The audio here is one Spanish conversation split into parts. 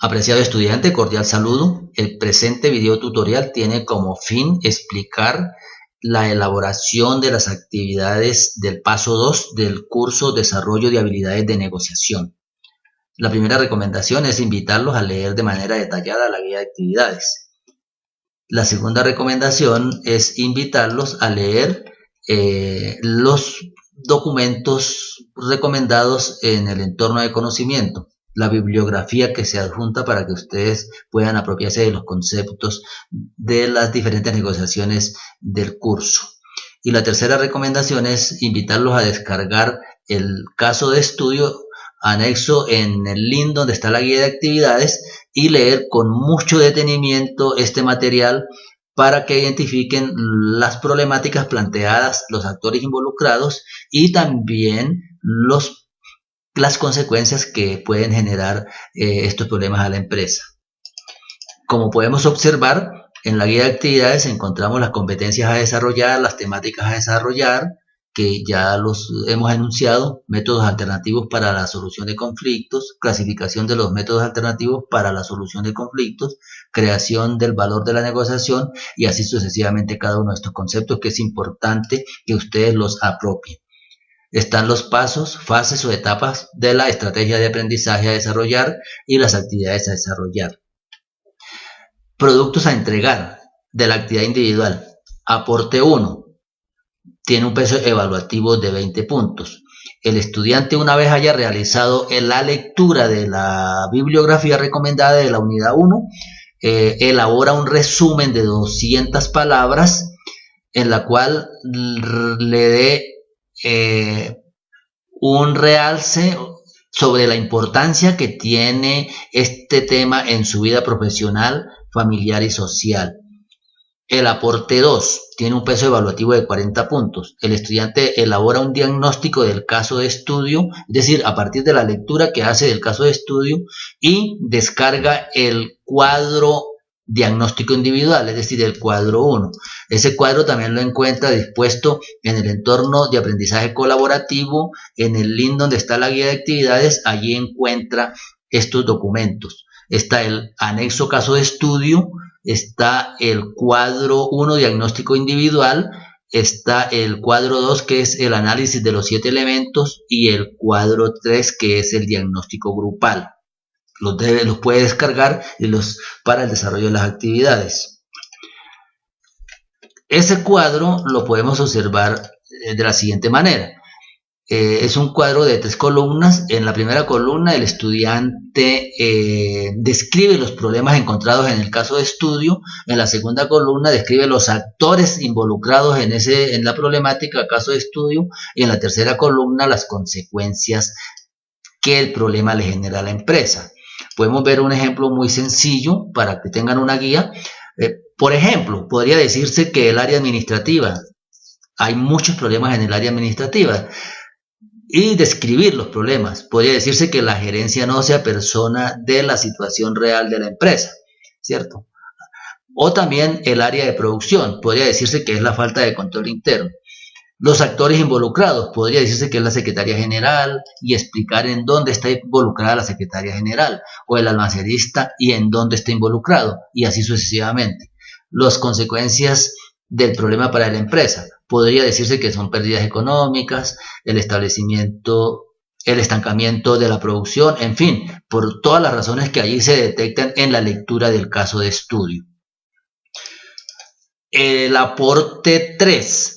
Apreciado estudiante, cordial saludo. El presente video tutorial tiene como fin explicar la elaboración de las actividades del paso 2 del curso Desarrollo de habilidades de negociación. La primera recomendación es invitarlos a leer de manera detallada la guía de actividades. La segunda recomendación es invitarlos a leer los documentos recomendados en el entorno de conocimiento, la bibliografía que se adjunta para que ustedes puedan apropiarse de los conceptos de las diferentes negociaciones del curso. Y la tercera recomendación es invitarlos a descargar el caso de estudio anexo en el link donde está la guía de actividades y leer con mucho detenimiento este material para que identifiquen las problemáticas planteadas, los actores involucrados y también las consecuencias que pueden generar estos problemas a la empresa. Como podemos observar, en la guía de actividades encontramos las competencias a desarrollar, las temáticas a desarrollar, que ya los hemos enunciado, métodos alternativos para la solución de conflictos, clasificación de los métodos alternativos para la solución de conflictos, creación del valor de la negociación y así sucesivamente cada uno de estos conceptos que es importante que ustedes los apropien. Están los pasos, fases o etapas de la estrategia de aprendizaje a desarrollar y las actividades a desarrollar. Productos a entregar de la actividad individual. Aporte 1. Tiene un peso evaluativo de 20 puntos. El estudiante, una vez haya realizado la lectura de la bibliografía recomendada de la unidad 1, elabora un resumen de 200 palabras en la cual le dé un realce sobre la importancia que tiene este tema en su vida profesional, familiar y social. El aporte 2 tiene un peso evaluativo de 40 puntos. El estudiante elabora un diagnóstico del caso de estudio, es decir, a partir de la lectura que hace del caso de estudio y descarga el cuadro diagnóstico individual, es decir, el cuadro 1. Ese cuadro también lo encuentra dispuesto en el entorno de aprendizaje colaborativo, en el link donde está la guía de actividades, allí encuentra estos documentos. Está el anexo caso de estudio, está el cuadro 1 diagnóstico individual, está el cuadro 2 que es el análisis de los 7 elementos y el cuadro 3 que es el diagnóstico grupal. Los puede descargar para el desarrollo de las actividades. Ese cuadro lo podemos observar de la siguiente manera. Es un cuadro de 3 columnas. En la primera columna el estudiante describe los problemas encontrados en el caso de estudio. En la segunda columna describe los actores involucrados en la problemática caso de estudio. Y en la tercera columna las consecuencias que el problema le genera a la empresa. Podemos ver un ejemplo muy sencillo para que tengan una guía. Por ejemplo, podría decirse que el área administrativa, hay muchos problemas en el área administrativa. Y describir los problemas. Podría decirse que la gerencia no se apersona de la situación real de la empresa, ¿cierto? O también el área de producción. Podría decirse que es la falta de control interno. Los actores involucrados. Podría decirse que es la Secretaría General y explicar en dónde está involucrada la Secretaría General. O el almacenista y en dónde está involucrado. Y así sucesivamente. Las consecuencias del problema para la empresa. Podría decirse que son pérdidas económicas, el estancamiento de la producción, en fin, por todas las razones que allí se detectan en la lectura del caso de estudio. El aporte 3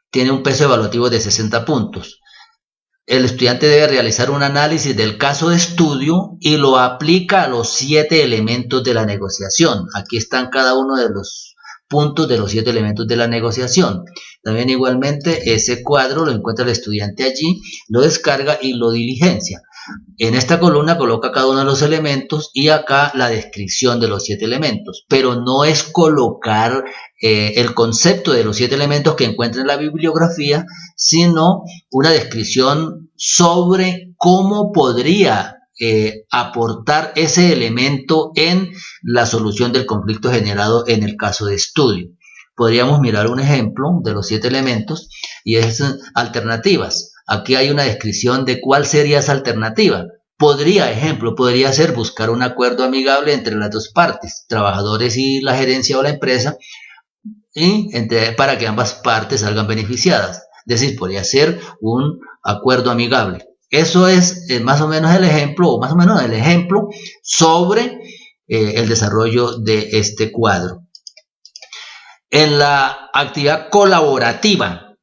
tiene un peso evaluativo de 60 puntos. El estudiante debe realizar un análisis del caso de estudio y lo aplica a los 7 elementos de la negociación. Aquí están cada uno de los puntos de los 7 elementos de la negociación. También igualmente ese cuadro lo encuentra el estudiante allí, lo descarga y lo diligencia. En esta columna coloca cada uno de los elementos y acá la descripción de los 7 elementos, pero no es colocar el concepto de los 7 elementos que encuentra en la bibliografía, sino una descripción sobre cómo podría aportar ese elemento en la solución del conflicto generado en el caso de estudio. Podríamos mirar un ejemplo de los 7 elementos y es alternativas. Aquí hay una descripción de cuál sería esa alternativa. Podría ser buscar un acuerdo amigable entre las dos partes, trabajadores y la gerencia o la empresa, para que ambas partes salgan beneficiadas. Es decir, podría ser un acuerdo amigable. Eso es más o menos el ejemplo, sobre el desarrollo de este cuadro. En la actividad colaborativa,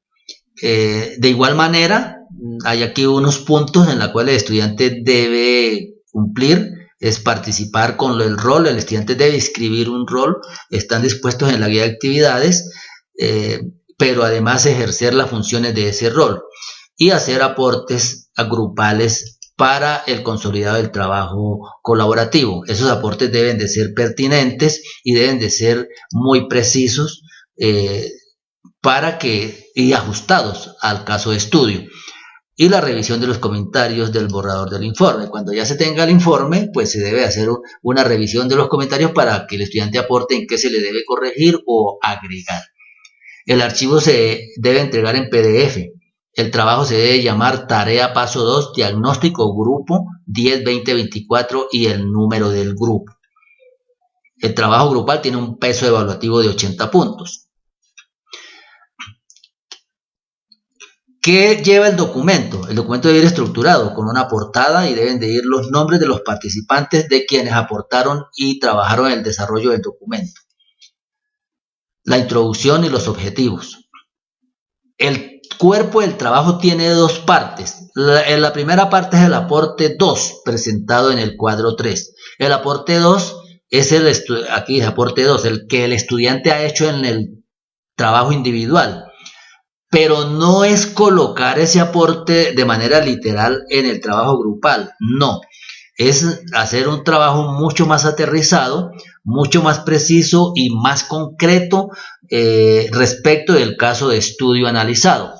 de igual manera, hay aquí unos puntos en los cuales el estudiante debe cumplir. Es participar con el rol, el estudiante debe escribir un rol, están dispuestos en la guía de actividades, pero además ejercer las funciones de ese rol y hacer aportes grupales para el consolidado del trabajo colaborativo. Esos aportes deben de ser pertinentes y deben de ser muy precisos y ajustados al caso de estudio. Y la revisión de los comentarios del borrador del informe. Cuando ya se tenga el informe, pues se debe hacer una revisión de los comentarios para que el estudiante aporte en qué se le debe corregir o agregar. El archivo se debe entregar en PDF. El trabajo se debe llamar Tarea Paso 2, Diagnóstico Grupo 10-20-24 y el número del grupo. El trabajo grupal tiene un peso evaluativo de 80 puntos. ¿Qué lleva el documento? El documento debe ir estructurado con una portada y deben de ir los nombres de los participantes, de quienes aportaron y trabajaron en el desarrollo del documento. La introducción y los objetivos. El cuerpo del trabajo tiene dos partes. La primera parte es el aporte 2, presentado en el cuadro 3. El aporte 2 es aquí dice aporte 2, el que el estudiante ha hecho en el trabajo individual. Pero no es colocar ese aporte de manera literal en el trabajo grupal, no. Es hacer un trabajo mucho más aterrizado, mucho más preciso y más concreto respecto del caso de estudio analizado.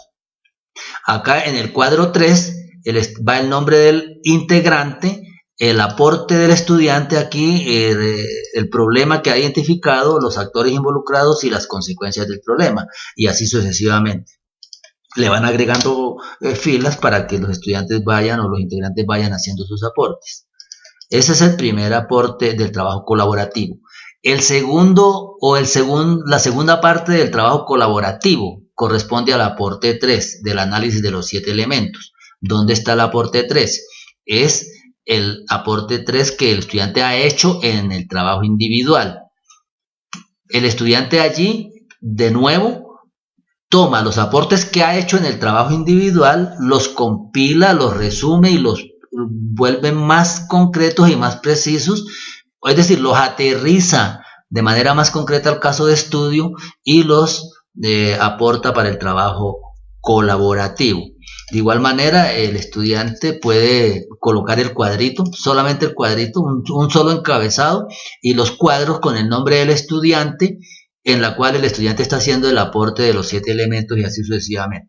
Acá en el cuadro 3 va el nombre del integrante, el aporte del estudiante aquí, el problema que ha identificado, los actores involucrados y las consecuencias del problema, y así sucesivamente. Le van agregando filas para que los estudiantes vayan o los integrantes vayan haciendo sus aportes. Ese es el primer aporte del trabajo colaborativo. La segunda parte del trabajo colaborativo corresponde al aporte 3 del análisis de los 7 elementos. ¿Dónde está el aporte 3? Es el aporte 3 que el estudiante ha hecho en el trabajo individual. El estudiante allí, de nuevo, toma los aportes que ha hecho en el trabajo individual, los compila, los resume y los vuelve más concretos y más precisos, es decir, los aterriza de manera más concreta al caso de estudio y los aporta para el trabajo colaborativo. De igual manera, el estudiante puede colocar el cuadrito, solamente el cuadrito, un solo encabezado y los cuadros con el nombre del estudiante, en la cual el estudiante está haciendo el aporte de los 7 elementos y así sucesivamente.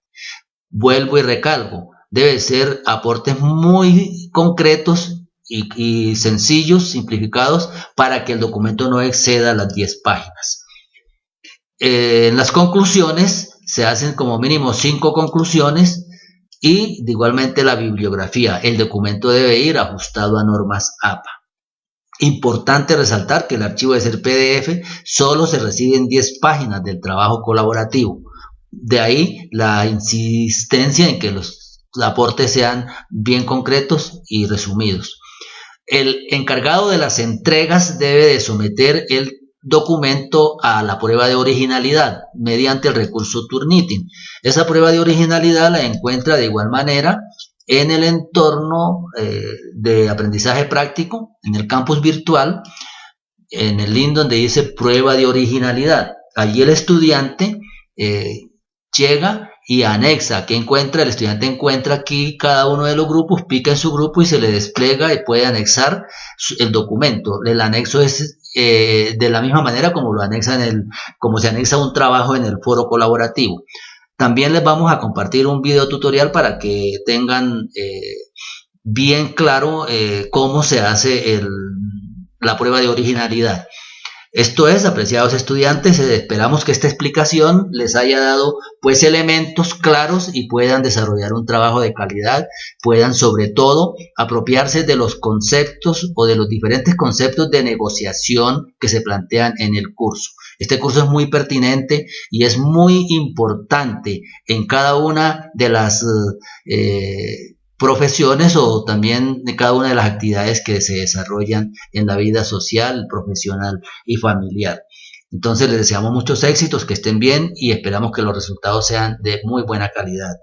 Vuelvo y recalco, deben ser aportes muy concretos y sencillos, simplificados, para que el documento no exceda las 10 páginas. En las conclusiones se hacen como mínimo 5 conclusiones y de igualmente la bibliografía. El documento debe ir ajustado a normas APA. Importante resaltar que el archivo de ser PDF solo se reciben 10 páginas del trabajo colaborativo. De ahí la insistencia en que los aportes sean bien concretos y resumidos. El encargado de las entregas debe de someter el documento a la prueba de originalidad mediante el recurso Turnitin. Esa prueba de originalidad la encuentra de igual manera en el entorno de aprendizaje práctico, en el campus virtual, en el link donde dice prueba de originalidad. Allí el estudiante llega y anexa. ¿Qué encuentra? El estudiante encuentra aquí cada uno de los grupos, pica en su grupo y se le despliega y puede anexar el documento. El anexo es de la misma manera como como se anexa un trabajo en el foro colaborativo. También les vamos a compartir un video tutorial para que tengan bien claro cómo se hace la prueba de originalidad. Esto es, apreciados estudiantes, esperamos que esta explicación les haya dado pues elementos claros y puedan desarrollar un trabajo de calidad, puedan sobre todo apropiarse de los conceptos o de los diferentes conceptos de negociación que se plantean en el curso. Este curso es muy pertinente y es muy importante en cada una de las profesiones o también de cada una de las actividades que se desarrollan en la vida social, profesional y familiar. Entonces les deseamos muchos éxitos, que estén bien y esperamos que los resultados sean de muy buena calidad.